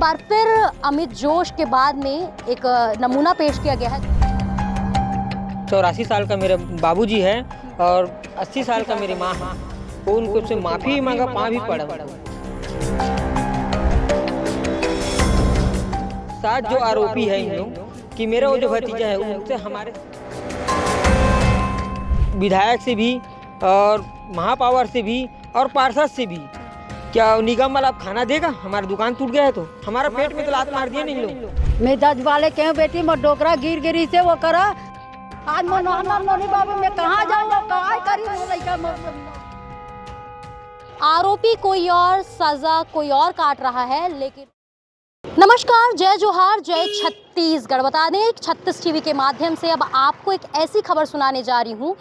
बार फिर अमित जोश के बाद में एक नमूना पेश किया गया है। 84 साल का मेरा बाबूजी है और 80 साल का मेरी माँ है। वो उनको से माफ़ी मांगा, पाँव भी पड़ा। साथ जो आरोपी है इन लोग कि मेरा वो जो भतीजा है उनसे हमारे विधायक से भी और महापौर से भी और पार्षद से भी क्या निगम वाला खाना देगा? हमारा दुकान टूट गया है तो हमारा पेट में तो लात मार दिया नहीं लोग। मैं दस वाले के बेटी में डोकरा गिर गिरी से वो करा आज मोनी बाबू मैं कहाँ जाऊँगा, कहाँ करी वो लड़का। आरोपी कोई और, सजा कोई और काट रहा है। लेकिन नमस्कार, जय जोहार, जय छत्तीसगढ़। बता दें 36 टीवी के माध्यम से अब आपको एक ऐसी खबर सुनाने जा रही हूँ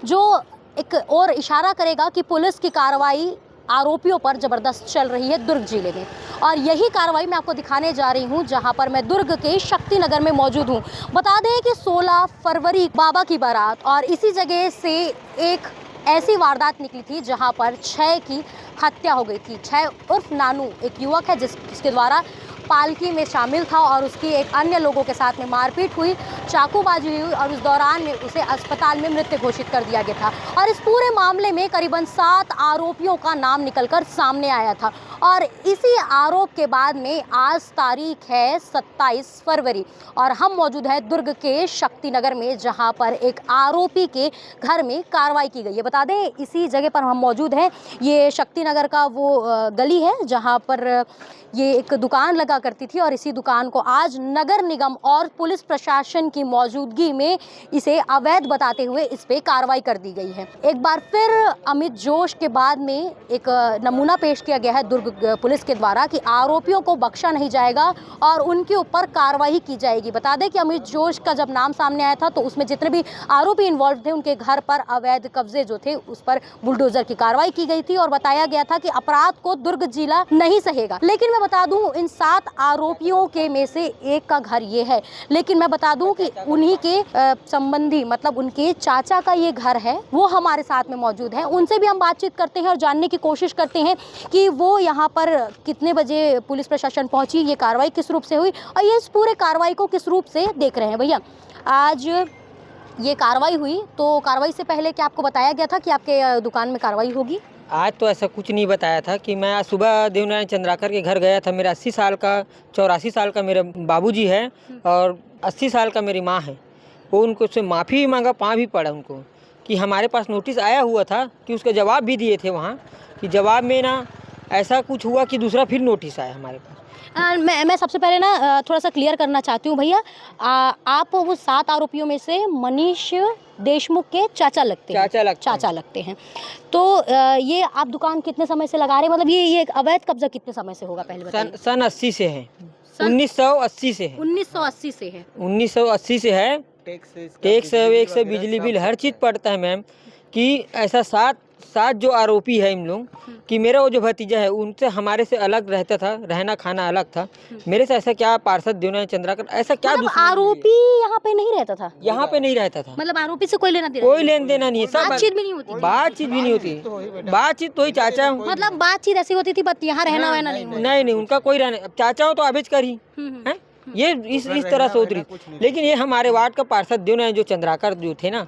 जो एक और इशारा करेगा कि पुलिस की कार्रवाई आरोपियों पर ज़बरदस्त चल रही है दुर्ग जिले में। और यही कार्रवाई मैं आपको दिखाने जा रही हूं जहां पर मैं दुर्ग के शक्ति नगर में मौजूद हूं। बता दें कि 16 फरवरी बाबा की बारात और इसी जगह से एक ऐसी वारदात निकली थी जहां पर 6 की हत्या हो गई थी। 6 उर्फ नानू एक युवक है जिसके द्वारा पालकी में शामिल था और उसकी एक अन्य लोगों के साथ में मारपीट हुई, चाकूबाजी हुई और उस दौरान में उसे अस्पताल में मृत घोषित कर दिया गया था। और इस पूरे मामले में करीबन 7 आरोपियों का नाम निकलकर सामने आया था। और इसी आरोप के बाद में आज तारीख है 27 फरवरी और हम मौजूद हैं दुर्ग के शक्ति नगर में जहां पर एक आरोपी के घर में कार्रवाई की गई है। बता दें इसी जगह पर हम मौजूद हैं। ये शक्ति नगर का वो गली है जहां पर ये एक दुकान लगा करती थी और इसी दुकान को आज नगर निगम और पुलिस प्रशासन की मौजूदगी में इसे अवैध बताते हुए इस पे कार्रवाई कर दी गई है। एक बार फिर अमित जोश के बाद में एक नमूना पेश किया गया है दुर्ग पुलिस के द्वारा कि आरोपियों को बख्शा नहीं जाएगा और उनके ऊपर कार्रवाई की जाएगी। बता दें कि अमित जोश का जब नाम सामने आया था तो उसमें जितने भी आरोपी इन्वॉल्व थे उनके घर पर अवैध कब्जे जो थे उस पर बुलडोजर की कार्रवाई की गई थी और बताया गया था कि अपराध को दुर्ग जिला नहीं सहेगा। लेकिन मैं बता दूं इन 7 आरोपियों के में से एक का घर ये है, लेकिन मैं बता दूं कि उन्हीं के संबंधी मतलब उनके चाचा का ये घर है, वो हमारे साथ में मौजूद है। उनसे भी हम बातचीत करते हैं और जानने की कोशिश करते हैं कि वो यहाँ पर कितने बजे पुलिस प्रशासन पहुंची, ये कार्रवाई किस रूप से हुई और ये इस पूरे कार्रवाई को किस रूप से देख रहे हैं। भैया आज ये कार्रवाई हुई तो कार्रवाई से पहले क्या आपको बताया गया था कि आपके दुकान में कार्रवाई होगी? आज तो ऐसा कुछ नहीं बताया था कि मैं आज सुबह देवनारायण चंद्राकर के घर गया था। मेरा 80 साल का 84 साल का मेरा बाबूजी है और 80 साल का मेरी माँ है। वो उनको से माफ़ी भी मांगा, पाँव भी पड़ा उनको कि हमारे पास नोटिस आया हुआ था कि उसका जवाब भी दिए थे वहाँ कि जवाब में ना ऐसा कुछ हुआ कि दूसरा फिर नोटिस आया हमारे पास। मैं सबसे पहले ना थोड़ा सा क्लियर करना चाहती हूँ भैया, आप वो 7 आरोपियों में से मनीष देशमुख के चाचा लगते हैं। तो ये आप दुकान कितने समय से लगा रहे हैं? मतलब ये अवैध कब्जा कितने समय से होगा पहले बताइए? सन 80 से है, 1980 से है। 1980 से है। 1980 से है। टैक्स वेक्स से बिजली बिल हर चीज़ पड़ता है मैम। कि ऐसा 7 जो आरोपी है इन लोग कि मेरा वो जो भतीजा है उनसे हमारे से अलग रहता था, रहना खाना अलग था। मेरे से ऐसा क्या पार्षद देवनारायण चंद्राकर ऐसा क्या मतलब आरोपी यहाँ पे नहीं रहता था? यहाँ पे नहीं रहता था। मतलब आरोपी से कोई लेना देना नहीं है। सब बातचीत भी नहीं होती? बातचीत भी नहीं होती। बातचीत तो ही चाचा, मतलब बातचीत ऐसी होती थी बट यहाँ रहना वहना नहीं उनका कोई रहना। चाचा हो तो अबेज करी है ये इस तरह से उतरी। लेकिन ये हमारे वार्ड का पार्षद देवनारायण जो चंद्राकर जो थे ना,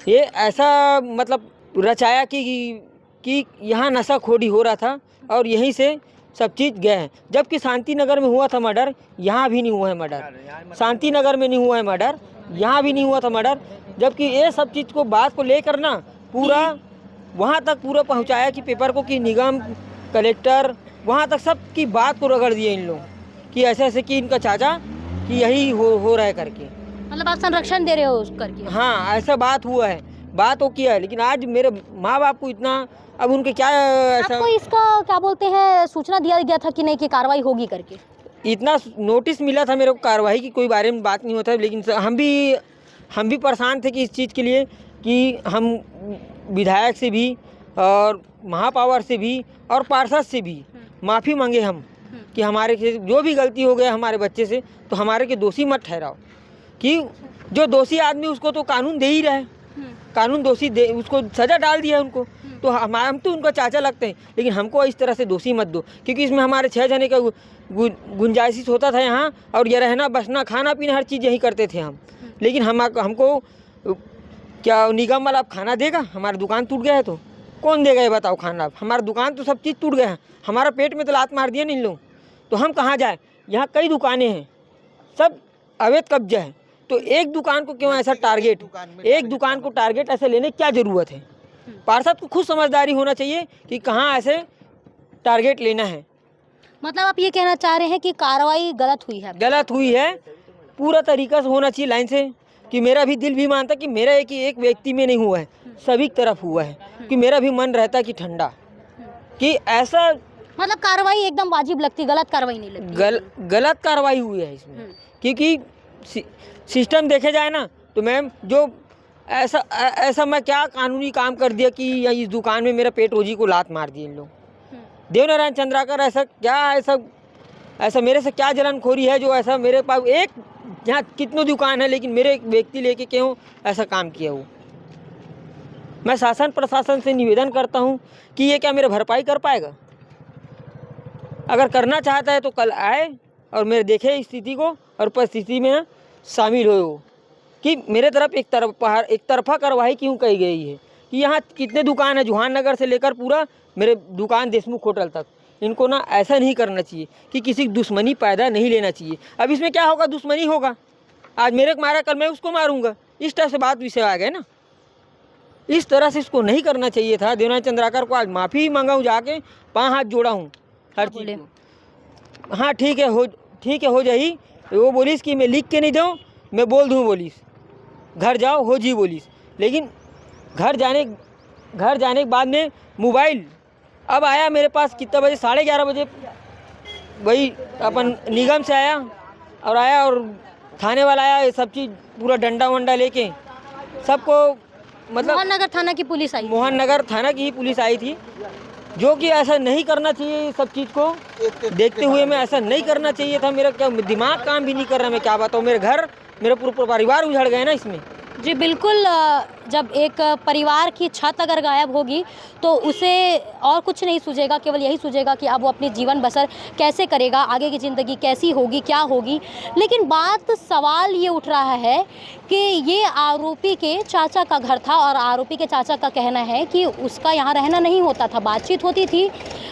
ये ऐसा मतलब रचाया कि यहाँ नशाखोरी हो रहा था और यहीं से सब चीज़ गए हैं। जबकि शांति नगर में हुआ था मर्डर, यहाँ भी नहीं हुआ है मर्डर। शांति नगर में नहीं हुआ है मर्डर, यहाँ भी नहीं हुआ था मर्डर। जबकि ये सब चीज़ को बात को लेकर ना पूरा वहाँ तक पूरा पहुँचाया कि पेपर को कि निगम कलेक्टर वहाँ तक सब की बात को रगड़ दिए इन लोग कि ऐसे ऐसे कि इनका चाचा कि यही हो रहा है करके। मतलब आप संरक्षण दे रहे हो उस करके? हाँ ऐसा बात हुआ है, बात वो किया है। लेकिन आज मेरे माँ बाप को इतना अब उनके क्या ऐसा आपको इसका क्या बोलते हैं सूचना दिया गया था कि नहीं कि कार्रवाई होगी करके? इतना नोटिस मिला था मेरे को कार्रवाई की कोई बारे में बात नहीं होता। लेकिन हम भी परेशान थे कि इस चीज़ के लिए कि हम विधायक से भी और महापौर से भी और पार्षद से भी माफ़ी मांगे हम कि हमारे से जो भी गलती हो गया हमारे बच्चे से तो हमारे के दोषी मत ठहराओ। कि जो दोषी आदमी उसको तो कानून दे ही रहा है, कानून दोषी दे, उसको सजा डाल दिया उनको। तो हम तो उनको चाचा लगते हैं, लेकिन हमको इस तरह से दोषी मत दो, क्योंकि इसमें हमारे 6 जने का गुंजाइश होता था यहाँ, और ये रहना बसना खाना पीना हर चीज़ यही करते थे हम। लेकिन हमको क्या निगम वाला अब खाना देगा? हमारा दुकान टूट गया है तो कौन देगा ये बताओ खाना? हमारा दुकान तो सब चीज़ टूट गया है, हमारा पेट में तो लात मार दिया इन लोग, तो हम कहाँ जाए? यहाँ कई दुकानें हैं, सब अवैध कब्जा है, तो एक दुकान को क्यों ऐसा टारगेट, एक दुकान को टारगेट ऐसे लेने की क्या ज़रूरत है? पार्षद को खुद समझदारी होना चाहिए कि कहाँ ऐसे टारगेट लेना है। मतलब आप ये कहना चाह रहे हैं कि कार्रवाई गलत हुई है? गलत हुई है, पूरा तरीका से होना चाहिए लाइन से, कि मेरा भी दिल भी मानता कि मेरा एक व्यक्ति में नहीं हुआ है, सभी तरफ हुआ है, कि मेरा भी मन रहता कि ठंडा, कि ऐसा मतलब कार्रवाई एकदम वाजिब लगती, गलत कार्रवाई नहीं लगती? गलत कार्रवाई हुई है इसमें, क्योंकि सिस्टम देखे जाए ना तो मैम, जो ऐसा मैं क्या कानूनी काम कर दिया कि इस दुकान में मेरा पेट रोजी को लात मार दी इन लोग। देवनारायण चंद्राकर ऐसा मेरे से क्या जलनखोरी है जो ऐसा मेरे पास एक यहाँ कितनों दुकान है, लेकिन मेरे एक व्यक्ति लेके क्यों ऐसा काम किया? वो मैं शासन प्रशासन से निवेदन करता हूँ कि ये क्या मेरा भरपाई कर पाएगा? अगर करना चाहता है तो कल आए और मेरे देखे स्थिति को और परिस्थिति में शामिल हो, कि मेरे तरफ एक तरफा कार्रवाई क्यों कही गई है, कि यहाँ कितने दुकान है, जुहान नगर से लेकर पूरा मेरे दुकान देशमुख होटल तक। इनको ना ऐसा नहीं करना चाहिए कि किसी की दुश्मनी पैदा नहीं लेना चाहिए। अब इसमें क्या होगा? दुश्मनी होगा, आज मेरे को मारा कल मैं उसको मारूंगा, इस तरह से बात विषय आ गए ना। इस तरह से इसको नहीं करना चाहिए था। देवनारायण चंद्राकर को आज माफ़ी मांगा, जाके 5 हाथ जोड़ा हूँ हर चीज़ को। हाँ ठीक है हो जाही। वो बोलिस कि मैं लिख के नहीं दूँ, मैं बोल दूँ, बोलिस घर जाओ हो जी बोलिस। लेकिन घर जाने के बाद में मोबाइल अब आया मेरे पास कितना बजे, 11:30 बजे वही अपन निगम से आया और थाने वाला आया, ये सब चीज़ पूरा डंडा वंडा लेके सबको, मतलब मोहन नगर थाना की पुलिस आई? मोहन नगर थाना की ही पुलिस आई थी, जो कि ऐसा नहीं करना चाहिए। सब चीज़ को देखते हुए मैं ऐसा नहीं करना चाहिए था। मेरा क्या दिमाग काम भी नहीं कर रहा, मैं क्या बताऊँ। मेरा पूरा परिवार उजड़ गया ना इसमें। जी बिल्कुल, जब एक परिवार की छत अगर गायब होगी तो उसे और कुछ नहीं सूझेगा, केवल यही सूझेगा कि अब वो अपनी जीवन बसर कैसे करेगा, आगे की ज़िंदगी कैसी होगी, क्या होगी। लेकिन सवाल ये उठ रहा है कि ये आरोपी के चाचा का घर था और आरोपी के चाचा का कहना है कि उसका यहाँ रहना नहीं होता था, बातचीत होती थी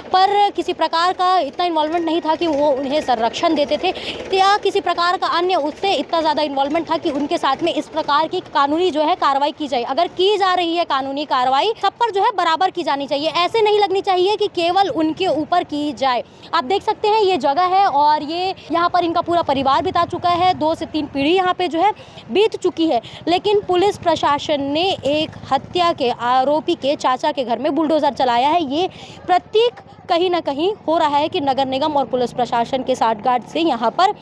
पर किसी प्रकार का इतना इन्वॉल्वमेंट नहीं था कि वो उन्हें संरक्षण देते थे, या किसी प्रकार का अन्य उससे इतना ज़्यादा इन्वॉल्वमेंट था कि उनके साथ में इस प्रकार की कानूनी जो है कार्रवाई की जाए। अगर की जा रही है कानूनी कार्रवाई, सब पर जो है बराबर की जानी चाहिए, ऐसे नहीं लगनी चाहिए कि केवल उनके ऊपर की जाए। आप देख सकते हैं ये जगह है और ये यहाँ पर इनका पूरा परिवार बिता चुका है, 2 से 3 पीढ़ी यहाँ पे जो है बीत चुकी है। लेकिन पुलिस प्रशासन ने एक हत्या के आरोपी के चाचा के घर में बुलडोजर चलाया है। ये प्रतीक कहीं ना कहीं हो रहा है कि नगर निगम और पुलिस प्रशासन के साठगांठ से यहाँ पर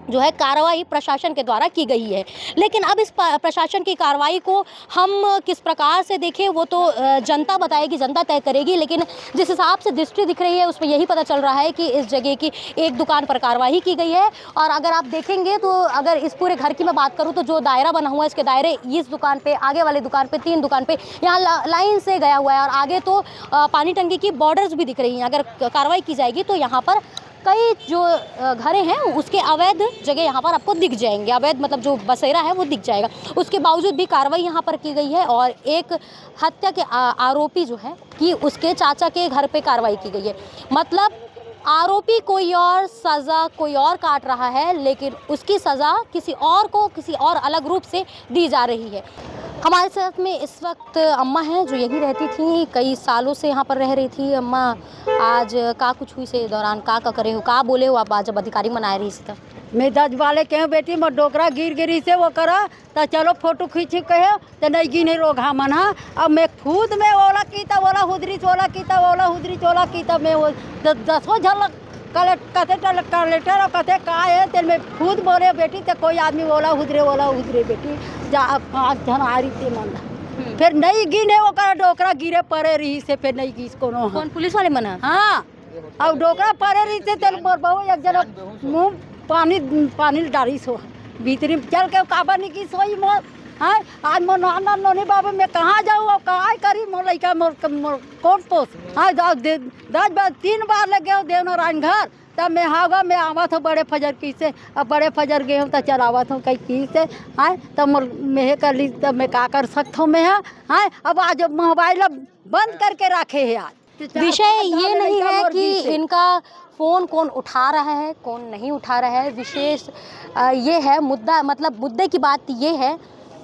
जो है कार्रवाई प्रशासन के द्वारा की गई है। लेकिन अब इस प्रशासन की कार्रवाई को हम किस प्रकार से देखें वो तो जनता बताएगी, जनता तय करेगी। लेकिन जिस हिसाब से दृष्टि दिख रही है उसमें यही पता चल रहा है कि इस जगह की एक दुकान पर कार्रवाई की गई है। और अगर आप देखेंगे तो अगर इस पूरे घर की मैं बात करूँ तो जो दायरा बना हुआ है, इसके दायरे इस दुकान पर, आगे वाली दुकान पर, 3 दुकान पर यहाँ लाइन से गया हुआ है और आगे तो पानी टंकी की बॉर्डर्स भी दिख रही हैं। अगर कार्रवाई की जाएगी तो यहाँ पर कई जो घरें हैं उसके अवैध जगह यहाँ पर आपको दिख जाएंगे, अवैध मतलब जो बसेरा है वो दिख जाएगा। उसके बावजूद भी कार्रवाई यहाँ पर की गई है और एक हत्या के आरोपी जो है कि उसके चाचा के घर पे कार्रवाई की गई है। मतलब आरोपी कोई और, सज़ा कोई और काट रहा है, लेकिन उसकी सज़ा किसी और को किसी और अलग रूप से दी जा रही है। हमारे साथ में इस वक्त अम्मा हैं जो यहीं रहती थी, कई सालों से यहाँ पर रह रही थी। अम्मा, आज का कुछ हुई से दौरान का करे हो, का बोले हो आप आज जब अधिकारी मनाए रही थी? मैं दज वाले के बेटी मोर डोकरा गिर गिरी से वो करा तो चलो फोटो खींची कहे तो नहीं गिने रोग हमन। हाँ, अब मैं खुद में ओला की तब ओला हुदरी चोला की तब ओला हुदरी चोला की तब मैं वो 10 झलक कथे कलेक्टर और कथे का है तेल में खुद बोले बेटी तो कोई आदमी ओला हुदरे बेटी जा 5 जन आ रही थे मन। फिर नहीं गिने वो करा डोकरा गिरे पड़े रही से फिर नहीं गिस कोनो। कौन पुलिस वाले मना? हाँ, अब डोकरा पड़े रही थे तेल बहु एक जना मुँह पानी डाली सो भीतरी चल के काबा नहीं की सोई मोर हाँ आज मोर नाना नोनी बाबू मैं कहाँ जाऊँ और कहाँ करी मोर लड़का मोर कौन पोस हाँ 3 बार लगे हो देवनारायण घर तब मैं हागा मैं आवत हूँ बड़े फजर की से अब बड़े फजर गए हूँ तो चलावत हूँ कहीं की से हाँ तब मोर मैं कर ली तब मैं का कर सकता हूँ मैं हाँ अब आज मोबाइल बंद करके रखे है आज। विषय ये नहीं है कि इनका फ़ोन कौन उठा रहा है कौन नहीं उठा रहा है, विशेष ये है मुद्दा, मतलब मुद्दे की बात ये है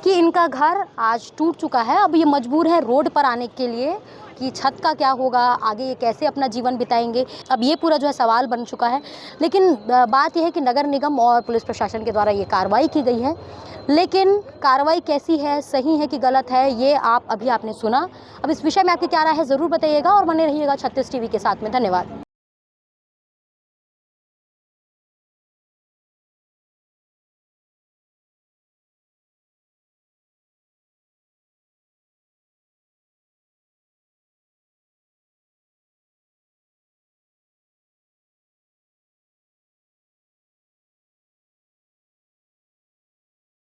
कि इनका घर आज टूट चुका है। अब ये मजबूर है रोड पर आने के लिए कि छत का क्या होगा, आगे ये कैसे अपना जीवन बिताएंगे। अब ये पूरा जो है सवाल बन चुका है। लेकिन बात यह है कि नगर निगम और पुलिस प्रशासन के द्वारा ये कार्रवाई की गई है, लेकिन कार्रवाई कैसी है, सही है कि गलत है, ये आपने सुना। अब इस विषय में आपकी क्या राय है ज़रूर बताइएगा और बने रहिएगा 36 टीवी के साथ में। धन्यवाद।